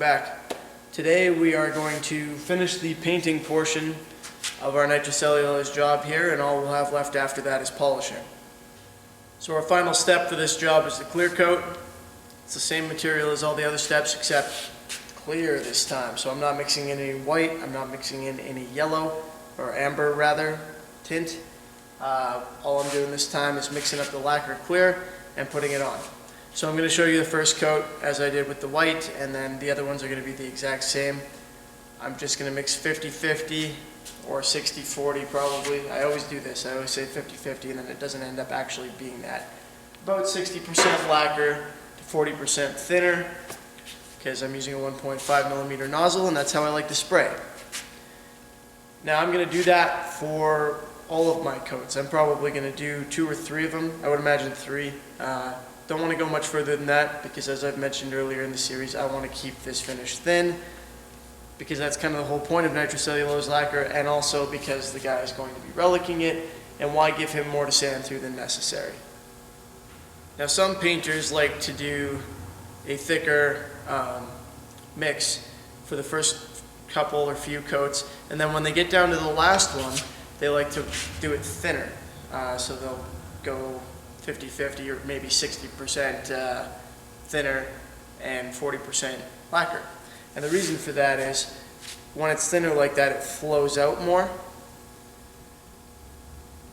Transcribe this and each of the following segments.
back. Today we are going to finish the painting portion of our nitrocellulose job here, and all we'll have left after that is polishing. So our final step for this job is the clear coat. It's the same material as all the other steps except clear this time. So I'm not mixing in any white, I'm not mixing in any yellow, or amber rather, tint. All I'm doing this time is mixing up the lacquer clear and putting it on. So I'm going to show you the first coat as I did with the white, and then the other ones are going to be the exact same. I'm just going to mix 50-50 or 60-40 probably. I always do this. I always say 50-50 and then it doesn't end up actually being that. About 60% lacquer to 40% thinner, because I'm using a 1.5mm nozzle and that's how I like to spray. Now I'm going to do that for all of my coats. I'm probably going to do 2 or 3 of them. I would imagine 3. Don't want to go much further than that because, as I've mentioned earlier in the series, I want to keep this finish thin because that's kind of the whole point of nitrocellulose lacquer, and also because the guy is going to be relicking it, and why give him more to sand through than necessary. Now some painters like to do a thicker mix for the first couple or few coats, and then when they get down to the last one they like to do it thinner, so they'll go 50-50 or maybe 60% thinner and 40% lacquer. And the reason for that is when it's thinner like that, it flows out more,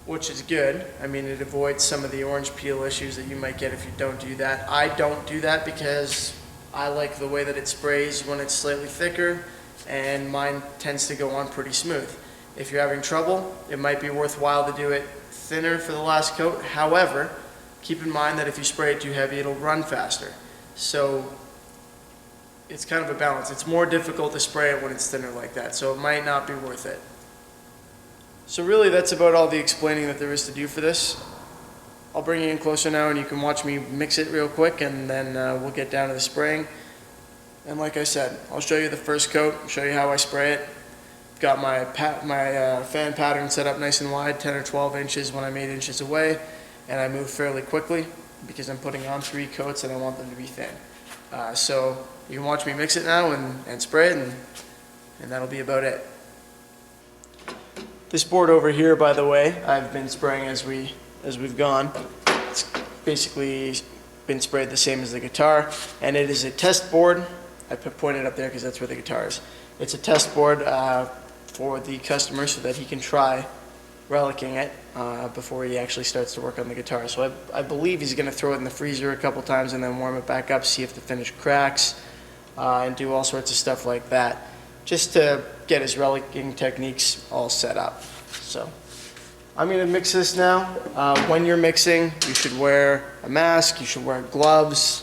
which is good. I mean, it avoids some of the orange peel issues that you might get if you don't do that. I don't do that because I like the way that it sprays when it's slightly thicker, and mine tends to go on pretty smooth. If you're having trouble, it might be worthwhile to do it thinner for the last coat. However, keep in mind that if you spray it too heavy, it'll run faster. So it's kind of a balance. It's more difficult to spray it when it's thinner like that, so it might not be worth it. So really that's about all the explaining that there is to do for this. I'll bring you in closer now and you can watch me mix it real quick, and then we'll get down to the spraying. And like I said, I'll show you the first coat, show you how I spray it. Got my fan pattern set up nice and wide, 10 or 12 inches when I'm 8 inches away, and I move fairly quickly because I'm putting on 3 coats and I want them to be thin. So you can watch me mix it now and spray it, and that'll be about it. This board over here, by the way, I've been spraying as we've gone. It's basically been sprayed the same as the guitar, and it is a test board. I pointed up there because that's where the guitar is. It's a test board for the customer so that he can try relicking it before he actually starts to work on the guitar. So I believe he's going to throw it in the freezer a couple times and then warm it back up, see if the finish cracks, and do all sorts of stuff like that, just to get his relicking techniques all set up. So I'm going to mix this now. When you're mixing, you should wear a mask, you should wear gloves.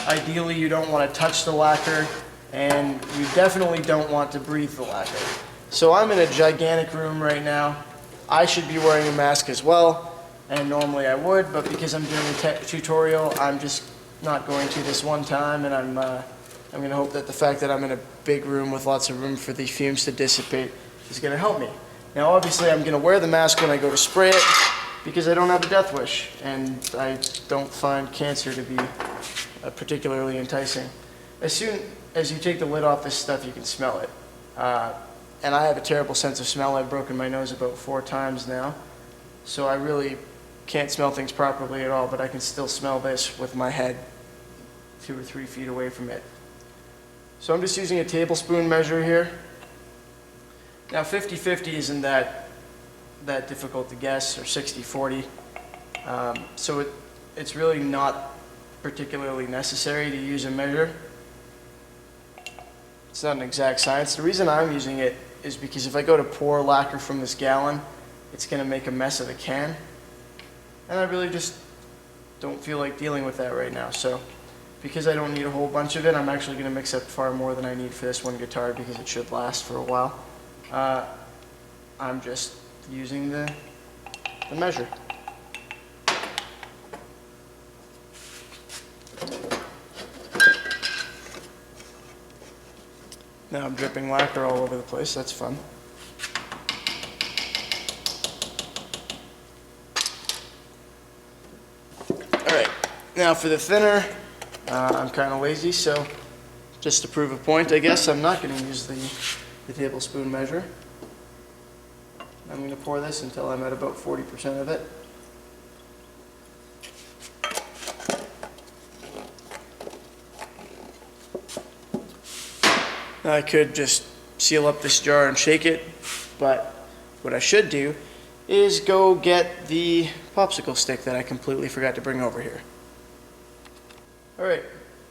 Ideally, you don't want to touch the lacquer, and you definitely don't want to breathe the lacquer. So I'm in a gigantic room right now. I should be wearing a mask as well, and normally I would, but because I'm doing a tutorial, I'm just not going to this one time, and I'm going to hope that the fact that I'm in a big room with lots of room for the fumes to dissipate is going to help me. Now obviously I'm going to wear the mask when I go to spray it because I don't have a death wish, and I don't find cancer to be particularly enticing. As soon as you take the lid off this stuff, you can smell it. And I have a terrible sense of smell. I've broken my nose about 4 times now, so I really can't smell things properly at all, but I can still smell this with my head 2 or 3 feet away from it. So I'm just using a tablespoon measure here. Now 50-50 isn't that difficult to guess, or 60-40. So it's really not particularly necessary to use a measure. It's not an exact science. The reason I'm using it is because if I go to pour lacquer from this gallon, it's going to make a mess of the can, and I really just don't feel like dealing with that right now. So because I don't need a whole bunch of it, I'm actually going to mix up far more than I need for this one guitar because it should last for a while. I'm just using the measure. Now I'm dripping lacquer all over the place. That's fun. Alright, now for the thinner, I'm kind of lazy, so just to prove a point, I guess, I'm not going to use the tablespoon measure. I'm going to pour this until I'm at about 40% of it. Now I could just seal up this jar and shake it, but what I should do is go get the popsicle stick that I completely forgot to bring over here. Alright,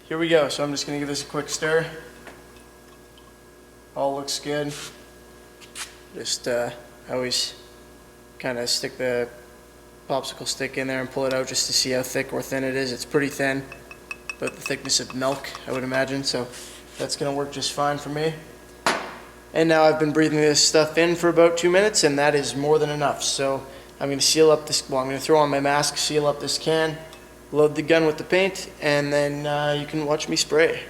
here we go. So I'm just going to give this a quick stir. All looks good. Just I always kind of stick the popsicle stick in there and pull it out just to see how thick or thin it is. It's pretty thin, but the thickness of milk, I would imagine, so that's going to work just fine for me. And now I've been breathing this stuff in for about 2 minutes, and that is more than enough. So I'm going to seal up this, well, I'm going to throw on my mask, seal up this can, load the gun with the paint, and then you can watch me spray.